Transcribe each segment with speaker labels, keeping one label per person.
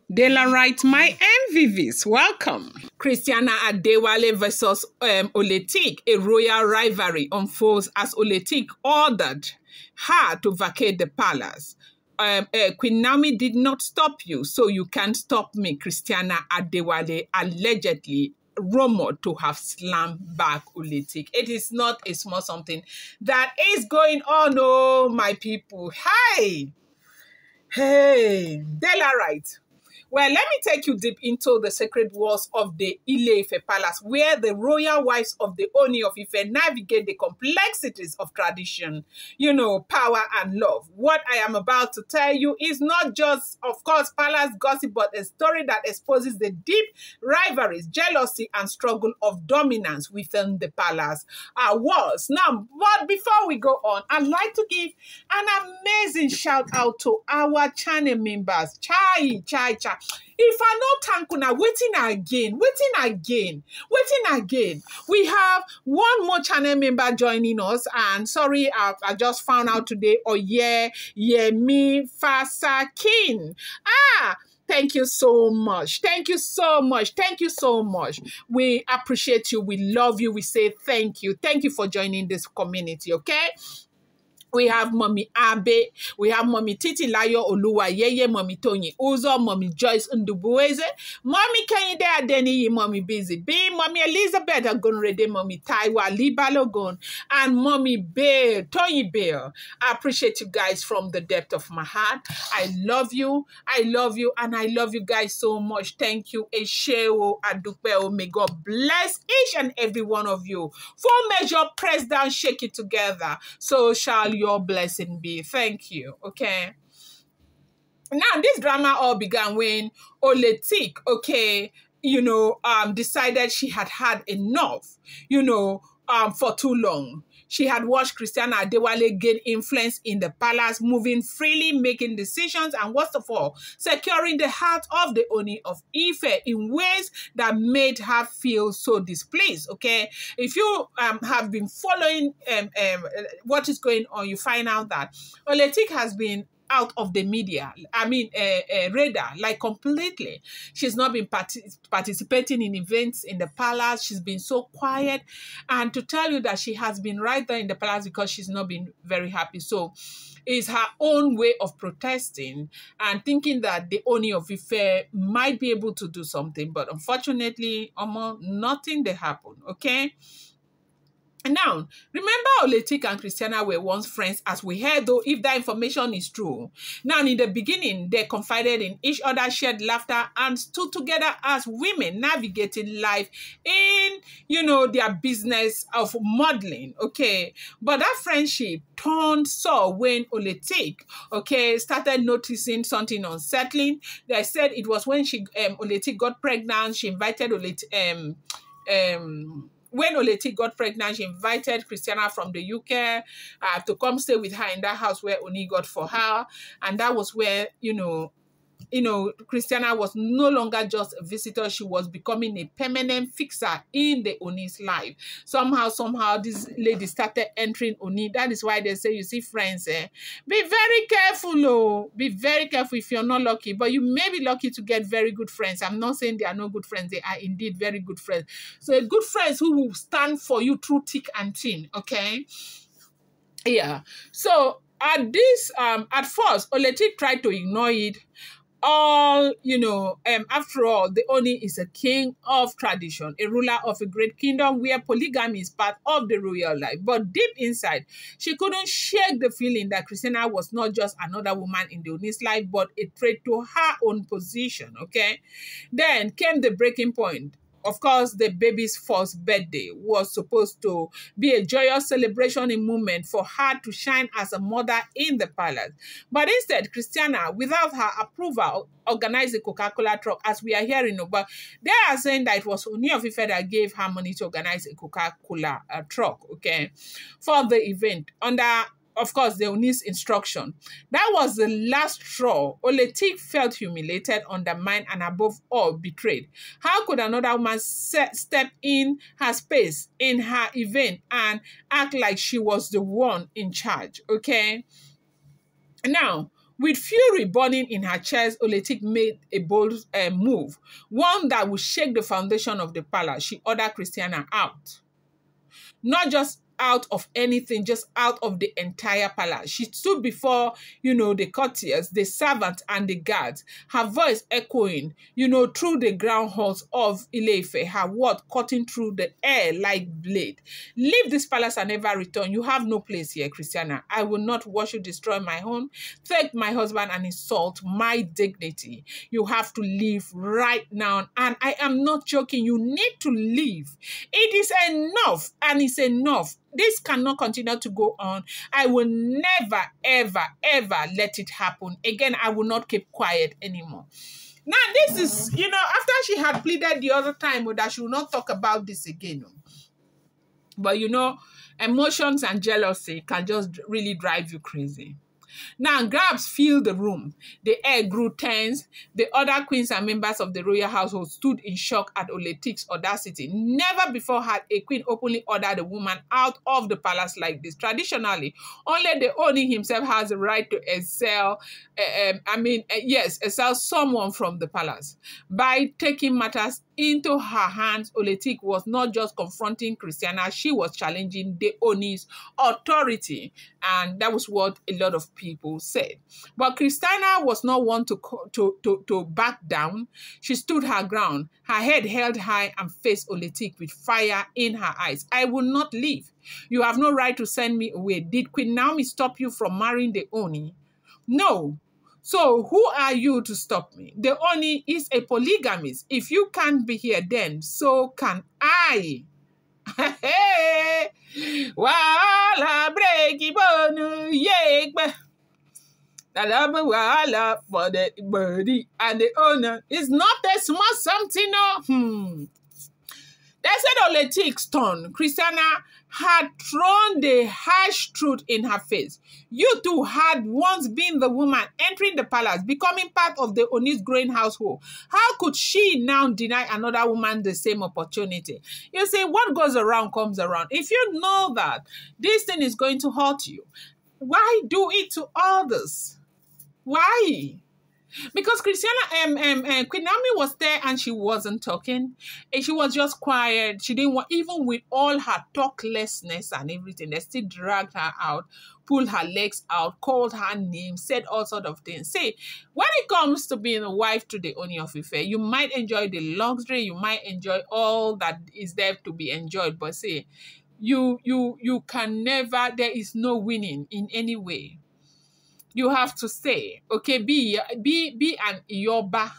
Speaker 1: Daylight, my MVVs, welcome. Christina Adewale versus Oletik, a royal rivalry unfolds as Oletik ordered her to vacate the palace. Queen Naomi did not stop you, so you can't stop me. Christina Adewale allegedly rumored to have slammed back Oletik. It is not a small something that is going on, oh my people. Hey, Daylight. Well, let me take you deep into the sacred walls of the Ile-Ife Palace, where the royal wives of the Ooni of Ife navigate the complexities of tradition, power and love. What I am about to tell you is not just, of course, palace gossip, but a story that exposes the deep rivalries, jealousy, and struggle of dominance within the palace walls. Now, but before we go on, I'd like to give an amazing shout out to our channel members. Chai. If I no thank una, waiting again. We have one more channel member joining us, and sorry, I just found out today. Oh yeah, me Fasakin. Thank you so much. Thank you so much. Thank you so much. We appreciate you. We love you. We say thank you. Thank you for joining this community. Okay. We have Mommy Abe, we have Mommy Titi Layo Oluwa Yeye, Mommy Tony Uzo, Mommy Joyce Ndubueze, Mommy Kanye Adeni, Mommy Busy B, Mommy Elizabeth Agunrede, Mommy Taiwa Libalogon, and Mommy Bear, Tony Bear. I appreciate you guys from the depth of my heart. I love you, and I love you guys so much. Thank you, Esheo Adupeo. May God bless each and every one of you. Full measure, press down, shake it together. So shall your blessing be. Thank you. Okay. Now, this drama all began when Oletik, decided she had had enough, for too long. She had watched Christina Adewale gain influence in the palace, moving freely, making decisions, and worst of all, securing the heart of the Ooni of Ife in ways that made her feel so displeased, okay? If you have been following what is going on, you find out that Oletik has been out of the media, radar, like completely. She's not been participating in events in the palace. She's been so quiet. And to tell you that she has been right there in the palace because she's not been very happy. So it's her own way of protesting and thinking that the Ooni of Ife might be able to do something. But unfortunately, nothing did happen, okay? Now, remember Oletik and Christina were once friends, as we heard, though, if that information is true. Now, in the beginning, they confided in each other, shared laughter, and stood together as women navigating life in, their business of modeling, okay? But that friendship turned sour when Oletik, started noticing something unsettling. They said it was when Oletik got pregnant. She invited when Oletik got pregnant, she invited Christina from the UK to come stay with her in that house where Ooni got for her. And that was where, Christina was no longer just a visitor. She was becoming a permanent fixer in the Ooni's life. Somehow, this lady started entering Ooni. That is why they say, you see, friends, be very careful, be very careful if you're not lucky. But you may be lucky to get very good friends. I'm not saying they are no good friends. They are indeed very good friends. So good friends who will stand for you through thick and thin, okay? Yeah. So at first, Oletik tried to ignore it. After all, the Ooni is a king of tradition, a ruler of a great kingdom where polygamy is part of the royal life. But deep inside, she couldn't shake the feeling that Christina was not just another woman in the Ooni's life, but a threat to her own position, okay? Then came the breaking point. Of course, the baby's first birthday was supposed to be a joyous celebration, a moment for her to shine as a mother in the palace. But instead, Christina, without her approval, organized the Coca-Cola truck, as we are hearing. But they are saying that it was Ooni of Ife that gave her money to organize a Coca-Cola truck, okay, for the event under, of course, the Ooni's instruction. That was the last straw. Oletik felt humiliated, undermined, and above all, betrayed. How could another woman step in her space, in her event, and act like she was the one in charge, okay? Now, With fury burning in her chest, Oletik made a bold move, one that would shake the foundation of the palace. She ordered Christiana out. Not just out of anything, just out of the entire palace. She stood before, the courtiers, the servants, and the guards, her voice echoing, through the ground halls of Ile-Ife, her word cutting through the air like blade. Leave this palace and never return. You have no place here, Christiana. I will not watch you destroy my home, take my husband, and insult my dignity. You have to leave right now. And I am not joking. You need to leave. It is enough, and it's enough. This cannot continue to go on. I will never, ever, ever let it happen. Again, I will not keep quiet anymore. Now, this is, after she had pleaded the other time that she will not talk about this again. But, emotions and jealousy can just really drive you crazy. Now, grabs filled the room. The air grew tense. The other queens and members of the royal household stood in shock at Oletik's audacity. Never before had a queen openly ordered a woman out of the palace like this. Traditionally, only the Ooni himself has the right to exile someone from the palace. By taking matters into her hands, Oletik was not just confronting Christiana, she was challenging the Ooni's authority. And that was what a lot of people said. But Christiana was not one to back down. She stood her ground, her head held high, and faced Oletik with fire in her eyes. I will not leave. You have no right to send me away. Did Queen Naomi stop you from marrying the Ooni? No. So who are you to stop me? The Ooni is a polygamist. If you can't be here, then so can I. Hey, wala breaki bonu yekbe. Wala for the birdie and the owner is not a small something. No. They said Oletik's turn. Christiana had thrown the harsh truth in her face. You two had once been the woman entering the palace, becoming part of the Ooni's growing household. How could she now deny another woman the same opportunity? You see, what goes around comes around. If you know that this thing is going to hurt you, why do it to others? Why? Because Queen Naomi was there and she wasn't talking. And she was just quiet. She didn't want, even with all her talklessness and everything, they still dragged her out, pulled her legs out, called her name, said all sorts of things. See, when it comes to being a wife to the Ooni of Ife, you might enjoy the luxury, you might enjoy all that is there to be enjoyed, but see, you can never, there is no winning in any way. You have to stay, okay? Be an Iyoba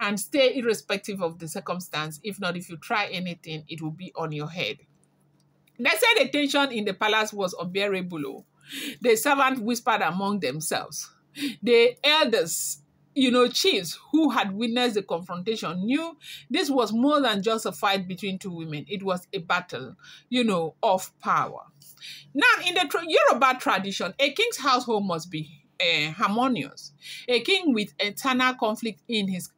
Speaker 1: and stay irrespective of the circumstance. If not, if you try anything, it will be on your head. They said the tension in the palace was unbearable. The servants whispered among themselves. The elders, chiefs who had witnessed the confrontation knew this was more than just a fight between two women. It was a battle, of power. Now, in the Yoruba tradition, a king's household must be harmonious. A king with internal conflict in his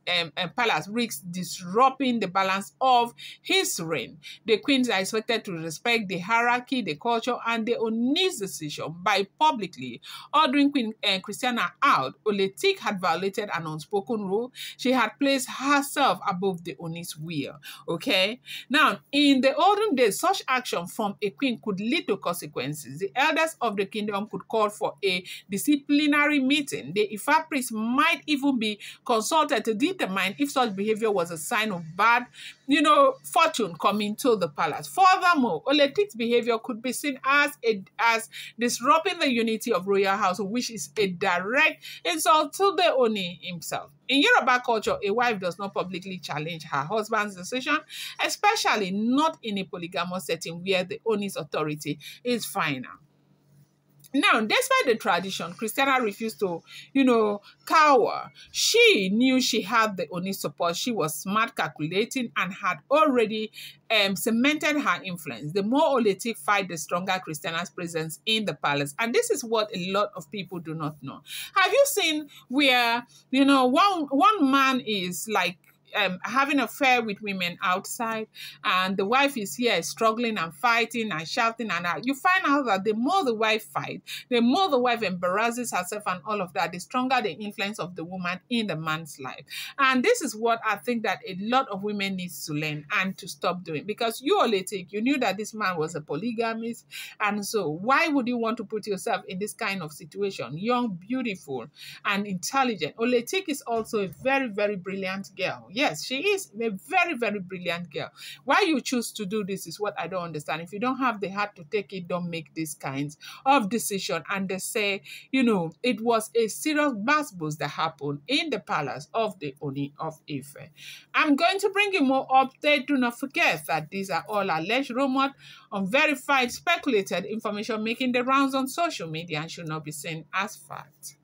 Speaker 1: palace risks disrupting the balance of his reign. The queens are expected to respect the hierarchy, the culture, and the Ooni's decision by publicly ordering Queen Christiana out. Oletik had violated an unspoken rule. She had placed herself above the Ooni's will. Okay? Now, in the olden days, such action from a queen could lead to consequences. The elders of the kingdom could call for a disciplinary meeting. The Ifa priest might even be consulted to determine if such behavior was a sign of bad, fortune coming to the palace. Furthermore, Oletik's behavior could be seen as disrupting the unity of royal household, which is a direct insult to the Ooni himself. In Yoruba culture, a wife does not publicly challenge her husband's decision, especially not in a polygamous setting where the Ooni's authority is final. Now, despite the tradition, Christiana refused to, cower. She knew she had the Ooni support. She was smart, calculating, and had already cemented her influence. The more Oletik fight, the stronger Christiana's presence in the palace. And this is what a lot of people do not know. Have you seen where, one man is like having affair with women outside, and the wife is here struggling and fighting and shouting, and you find out that the more the wife fights, the more the wife embarrasses herself and all of that, the stronger the influence of the woman in the man's life. And this is what I think that a lot of women needs to learn and to stop doing, because you, Oletik, you knew that this man was a polygamist, and so why would you want to put yourself in this kind of situation? Young, beautiful, and intelligent. Oletik is also a very, very brilliant girl. Yes, she is a very, very brilliant girl. Why you choose to do this is what I don't understand. If you don't have the heart to take it, don't make these kinds of decision. And they say, you know, it was a serious basbos that happened in the palace of the Ooni of Ife. I'm going to bring you more update. Do not forget that these are all alleged, rumored, unverified, speculated information making the rounds on social media and should not be seen as fact.